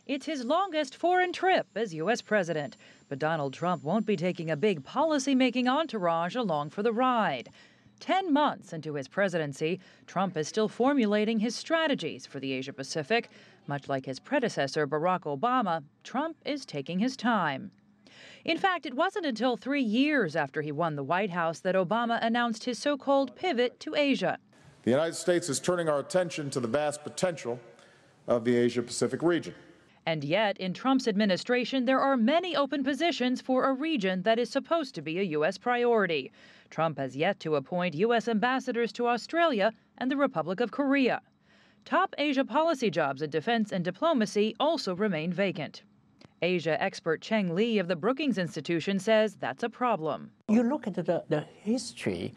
It's his longest foreign trip as U.S. president, but Donald Trump won't be taking a big policy-making entourage along for the ride. 10 months into his presidency, Trump is still formulating his strategies for the Asia-Pacific. Much like his predecessor, Barack Obama, Trump is taking his time. In fact, it wasn't until 3 years after he won the White House that Obama announced his so-called pivot to Asia. The United States is turning our attention to the vast potential of the Asia-Pacific region. And yet, in Trump's administration, there are many open positions for a region that is supposed to be a U.S. priority. Trump has yet to appoint U.S. ambassadors to Australia and the Republic of Korea. Top Asia policy jobs in defense and diplomacy also remain vacant. Asia expert Cheng Li of the Brookings Institution says that's a problem. You look at the history,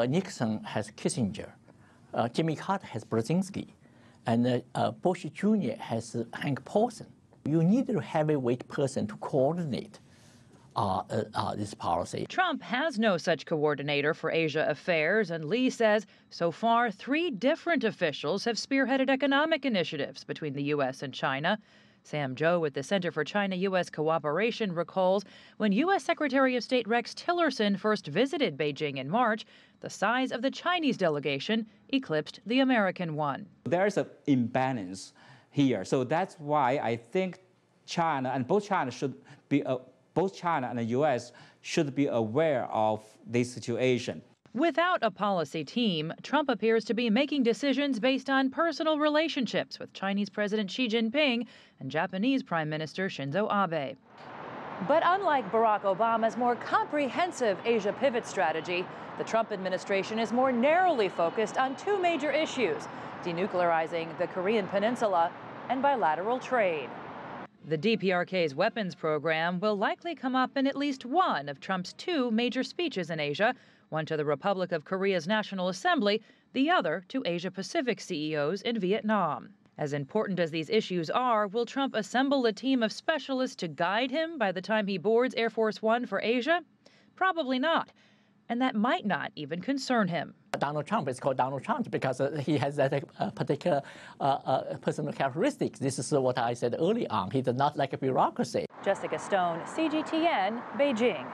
Nixon has Kissinger, Jimmy Carter has Brzezinski, and Bush Jr. has Hank Paulson. You need a heavyweight person to coordinate this policy. Trump has no such coordinator for Asia affairs, and Lee says so far 3 different officials have spearheaded economic initiatives between the U.S. and China. Sam Zhou at the Center for China-U.S. Cooperation recalls when U.S. Secretary of State Rex Tillerson first visited Beijing in March, the size of the Chinese delegation eclipsed the American one. There's an imbalance here, so that's why I think China and both China and the U.S. should be aware of this situation. Without a policy team, Trump appears to be making decisions based on personal relationships with Chinese President Xi Jinping and Japanese Prime Minister Shinzo Abe. But unlike Barack Obama's more comprehensive Asia pivot strategy, the Trump administration is more narrowly focused on 2 major issues: denuclearizing the Korean Peninsula and bilateral trade. The DPRK's weapons program will likely come up in at least one of Trump's 2 major speeches in Asia, one to the Republic of Korea's National Assembly, the other to Asia-Pacific CEOs in Vietnam. As important as these issues are, will Trump assemble a team of specialists to guide him by the time he boards Air Force One for Asia? Probably not. And that might not even concern him. Donald Trump is called Donald Trump because he has that particular personal characteristics. This is what I said early on. He does not like a bureaucracy. Jessica Stone, CGTN, Beijing.